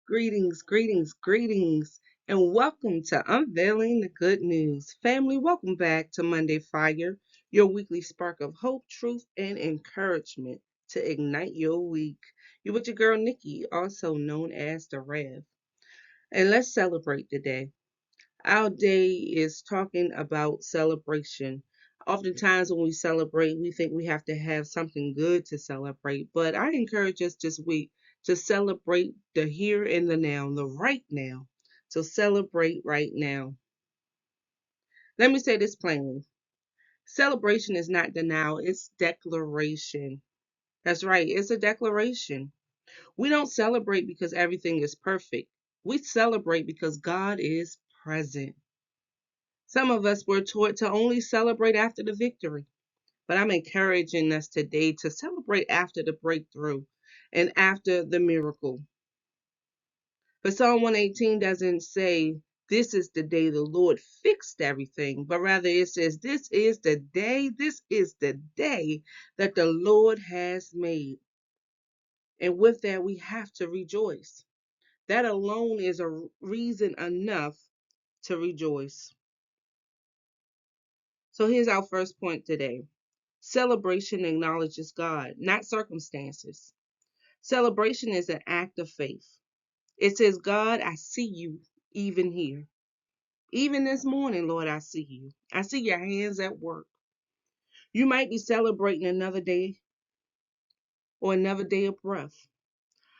Greetings, greetings, greetings, and welcome to Unveiling the Good News. Family, welcome back to Monday Fire, your weekly spark of hope, truth, and encouragement to ignite your week. You with your girl Nikki, also known as the Rev. And let's celebrate today. Our day is talking about celebration. Oftentimes, when we celebrate, we think we have to have something good to celebrate. But I encourage us this week to celebrate the here and the now, the right now. So celebrate right now. Let me say this plainly. Celebration is not denial, it's declaration. That's right, it's a declaration. We don't celebrate because everything is perfect. We celebrate because God is present. Some of us were taught to only celebrate after the victory, but I'm encouraging us today to celebrate after the breakthrough and after the miracle. But Psalm 118 doesn't say, this is the day the Lord fixed everything, but rather it says, this is the day that the Lord has made. And with that, we have to rejoice. That alone is a reason enough to rejoice. So here's our first point today. Celebration acknowledges God, not circumstances. Celebration is an act of faith. It says, God, I see you even here. Even this morning, Lord, I see you. I see your hands at work. You might be celebrating another day or another day of breath,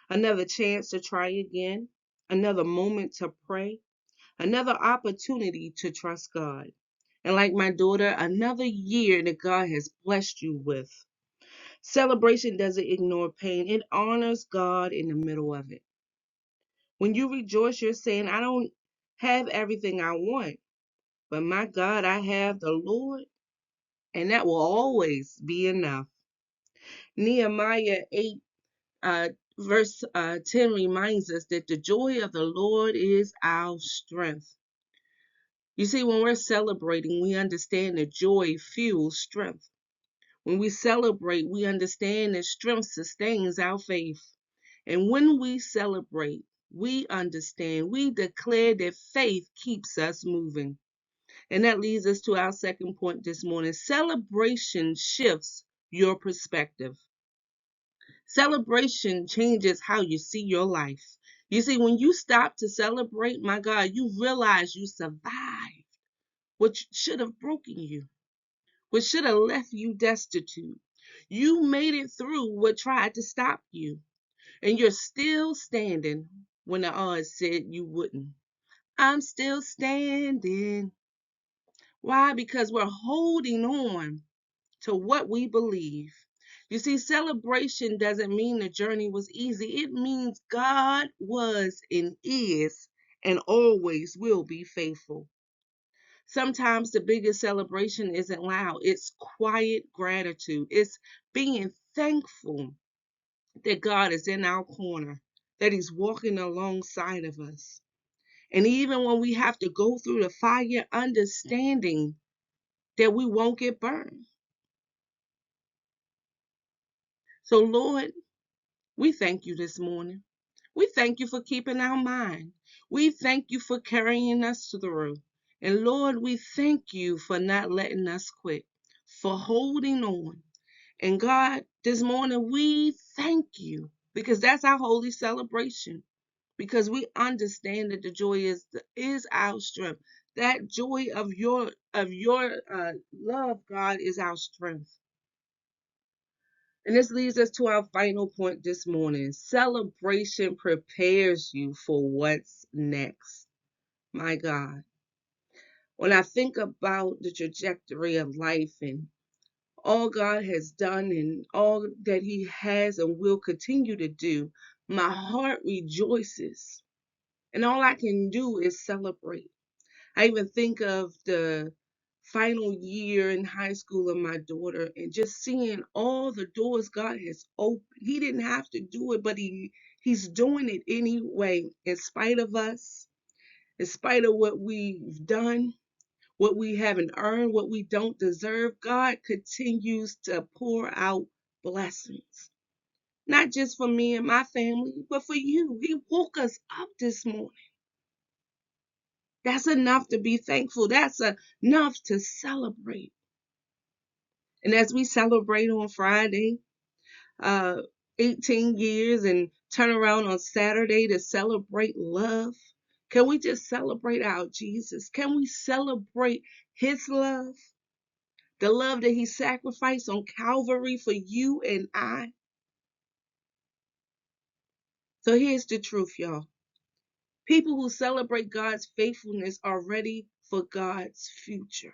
another chance to try again, another moment to pray, another opportunity to trust God. And like my daughter, another year that God has blessed you with. Celebration doesn't ignore pain, it honors God in the middle of it. When you rejoice, you're saying, I don't have everything I want, but my God, I have the Lord, and that will always be enough. Nehemiah 8, verse 10 reminds us that the joy of the Lord is our strength. You see, when we're celebrating, we understand that joy fuels strength. When we celebrate, we understand that strength sustains our faith. And when we celebrate, we understand, we declare that faith keeps us moving. And that leads us to our second point this morning. Celebration shifts your perspective. Celebration changes how you see your life. You see, when you stop to celebrate, my God, you realize you survived what should have broken you, what should have left you destitute. You made it through what tried to stop you. And you're still standing when the odds said you wouldn't. I'm still standing. Why? Because we're holding on to what we believe. You see, celebration doesn't mean the journey was easy. It means God was and is and always will be faithful. Sometimes the biggest celebration isn't loud, it's quiet gratitude. It's being thankful that God is in our corner, that He's walking alongside of us. And even when we have to go through the fire, understanding that we won't get burned. So, Lord, we thank you this morning. We thank you for keeping our mind. We thank you for carrying us through. And Lord, we thank you for not letting us quit, for holding on. And God, this morning we thank you because that's our holy celebration. Because we understand that the joy is our strength. That joy of your love, God, is our strength. And this leads us to our final point this morning. Celebration prepares you for what's next. My God. When I think about the trajectory of life and all God has done and all that He has and will continue to do, my heart rejoices. And all I can do is celebrate. I even think of the final year in high school of my daughter and just seeing all the doors God has opened. He didn't have to do it, but he's doing it anyway, in spite of us, in spite of what we've done, what we haven't earned, what we don't deserve. God continues to pour out blessings. Not just for me and my family, but for you. He woke us up this morning. That's enough to be thankful. That's enough to celebrate. And as we celebrate on Friday, uh, 18 years, and turn around on Saturday to celebrate love, can we just celebrate our Jesus? Can we celebrate his love? The love that he sacrificed on Calvary for you and I. So here's the truth, y'all. People who celebrate God's faithfulness are ready for God's future.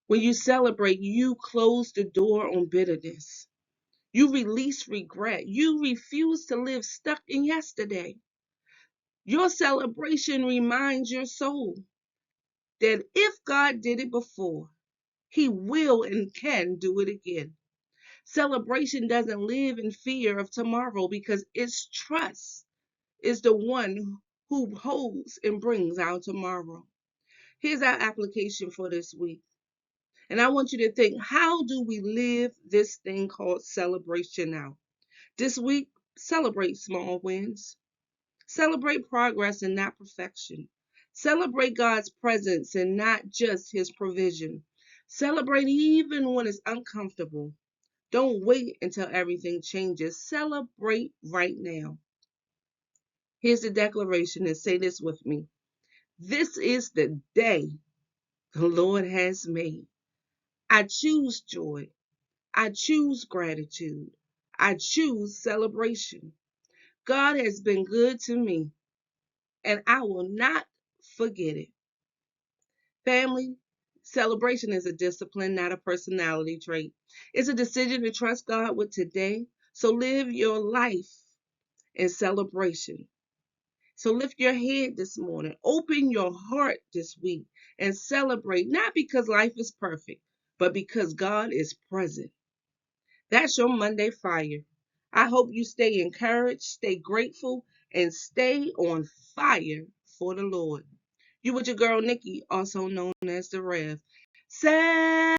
When you celebrate, you close the door on bitterness. You release regret. You refuse to live stuck in yesterday. Your celebration reminds your soul that if God did it before, he will and can do it again. Celebration doesn't live in fear of tomorrow because its trust is the one who holds and brings our tomorrow. Here's our application for this week. And I want you to think, how do we live this thing called celebration out? This week, celebrate small wins. Celebrate progress and not perfection. Celebrate God's presence and not just his provision. Celebrate even when it's uncomfortable. Don't wait until everything changes. Celebrate right now. Here's the declaration, and say this with me. This is the day the Lord has made. I choose joy. I choose gratitude. I choose celebration. God has been good to me, and I will not forget it. Family, celebration is a discipline, not a personality trait. It's a decision to trust God with today. So live your life in celebration. So lift your head this morning, open your heart this week, and celebrate, not because life is perfect, but because God is present. That's your Monday fire. I hope you stay encouraged, stay grateful, and stay on fire for the Lord. You with your girl Nikki, also known as the Rev. Celebration.